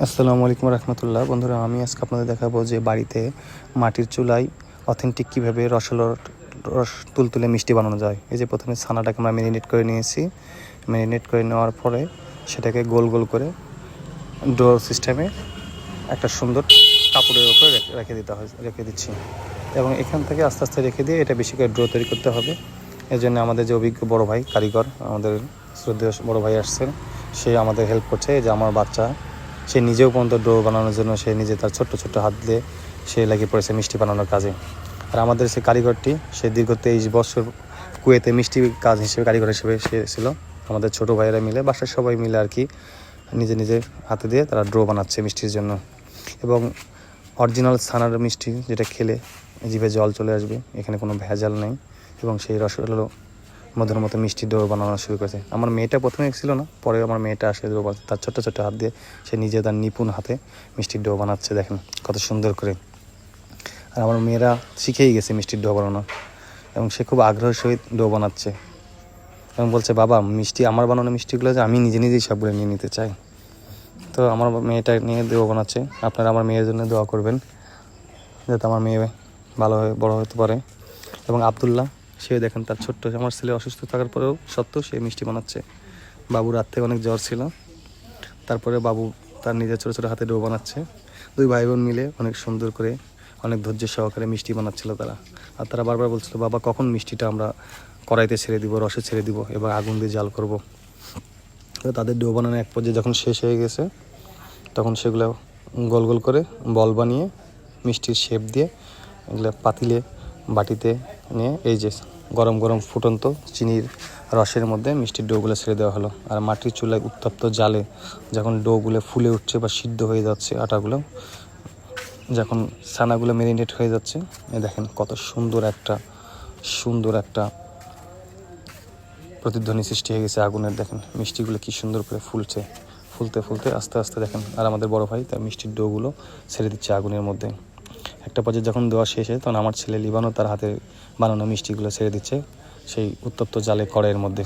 আসসালামু আলাইকুম রহমতুল্লাহ। বন্ধুরা, আমি আজকে আপনাদের দেখাবো যে বাড়িতে মাটির চুলায় অথেন্টিক কীভাবে রস তুলতুলে মিষ্টি বানানো যায়। এই যে প্রথমে ছানাটাকে আমরা ম্যারিনেট করে নিয়েছি। ম্যারিনেট করে নেওয়ার পরে সেটাকে গোল গোল করে ডো সিস্টেমে একটা সুন্দর কাপড়ের উপরে রেখে দিচ্ছি এবং এখান থেকে আস্তে আস্তে রেখে দিয়ে এটা বেশি করে ড্রো তৈরি করতে হবে। এই জন্য আমাদের যে অভিজ্ঞ বড় ভাই কারিগর, আমাদের শ্রদ্ধেয় বড় ভাই আসছেন, সে আমাদের হেল্প করছে। যে আমার বাচ্চা, সে নিজেও পর্যন্ত ডো বানানোর জন্য সে নিজে তার ছোট্ট ছোট্ট হাত দিয়ে সে লাগিয়ে পড়েছে মিষ্টি বানানোর কাজে। আর আমাদের সে কারিগরটি, সে দীর্ঘ 23 বছর কুয়েতে মিষ্টি কাজ হিসেবে কারিগর হিসেবে সে ছিল। আমাদের ছোটো ভাইয়েরা মিলে, বাসার সবাই মিলে আর কি, নিজে নিজে হাতে দিয়ে তারা ড্রো বানাচ্ছে মিষ্টির জন্য। এবং অরিজিনাল ছানার মিষ্টি, যেটা খেলে জিভে জল চলে আসবে, এখানে কোনো ভেজাল নেই। এবং সেই রসগুলো মধুর মতো মিষ্টি ডো বানানো শুরু করেছে। আমার মেয়েটা প্রথমে ছিল না, পরে আমার মেয়েটা আসে ডো বানাতে, তার ছোট্ট ছোট্ট হাত দিয়ে সে নিজে তার নিপুণ হাতে মিষ্টির ডো বানাচ্ছে। দেখেন কত সুন্দর করে। আর আমার মেয়েরা শিখেই গেছে মিষ্টির ডো বানানো এবং সে খুব আগ্রহের সহিত ডো বানাচ্ছে এবং বলছে, বাবা মিষ্টি, আমার বানানো মিষ্টিগুলো যে আমি নিজে নিজেই সবগুলো নিয়ে নিতে চাই। তো আমার মেয়েটা নিয়ে ডো বানাচ্ছে। আপনারা আমার মেয়ের জন্য দোয়া করবেন যাতে আমার মেয়ে ভালো হয়ে বড় হতে পারে। এবং আবদুল্লাহ, সে দেখেন তার ছোট্ট, আমার ছেলে অসুস্থ থাকার পরেও সত্ত্বেও সে মিষ্টি বানাচ্ছে। বাবুর রাত থেকে অনেক জ্বর ছিল, তারপরে বাবু তার নিজের ছোটো ছোটো হাতে ডো বানাচ্ছে। দুই ভাই বোন মিলে অনেক সুন্দর করে, অনেক ধৈর্য সহকারে মিষ্টি বানাচ্ছিল তারা। আর তারা বারবার বলছিল, বাবা কখন মিষ্টিটা আমরা কড়াইতে ছেড়ে দিব, রসে ছেড়ে দিব, এবার আগুন দিয়ে জাল করব। তো তাদের ডো বানানো এক পর্যায়ে যখন শেষ হয়ে গেছে, তখন সেগুলো গোল গোল করে বল বানিয়ে মিষ্টির শেপ দিয়ে এগুলো পাতিলে বাটিতে নিয়ে এই যে গরম গরম ফুটন্ত চিনির রসের মধ্যে মিষ্টির ডোগুলো ছেড়ে দেওয়া হলো। আর মাটির চুলায় উত্তপ্ত জালে যখন ডোগুলো ফুলে উঠছে বা সিদ্ধ হয়ে যাচ্ছে, আটাগুলো যখন ছানাগুলো ম্যারিনেট হয়ে যাচ্ছে, দেখেন কত সুন্দর একটা প্রতিধ্বনি সৃষ্টি হয়ে গেছে আগুনের। দেখেন মিষ্টিগুলো কি সুন্দর করে ফুলতে আস্তে আস্তে দেখেন। আর আমাদের বড় ভাই তার মিষ্টির ডোগুলো ছেড়ে দিচ্ছে আগুনের মধ্যে। একটা পর্যায়ে যখন দেওয়া শেষ হয়, তখন আমার ছেলে লিবানো তার হাতে বানানো মিষ্টিগুলো ছেড়ে দিচ্ছে সেই উত্তপ্ত জালে কড়াইয়ের মধ্যে।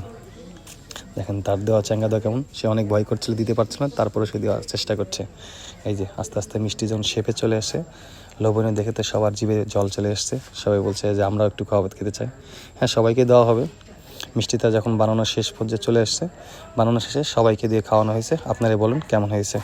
দেখেন তার দেওয়া চ্যাঙ্গা দেওয়া কেমন। সে অনেক ভয় করছিল, দিতে পারছে না, তারপরে সে দেওয়ার চেষ্টা করছে। এই যে আস্তে আস্তে মিষ্টি যখন শেপে চলে আসে, লোভনীয় দেখে তো সবার জিভে জল চলে এসছে। সবাই বলছে যে আমরাও একটু খাওয়া খেতে চাই। হ্যাঁ, সবাইকে দেওয়া হবে। মিষ্টিটা যখন বানানোর শেষ পর্যায়ে চলে আসছে, বানানো শেষে সবাইকে দিয়ে খাওয়ানো হয়েছে। আপনারা বলুন কেমন হয়েছে।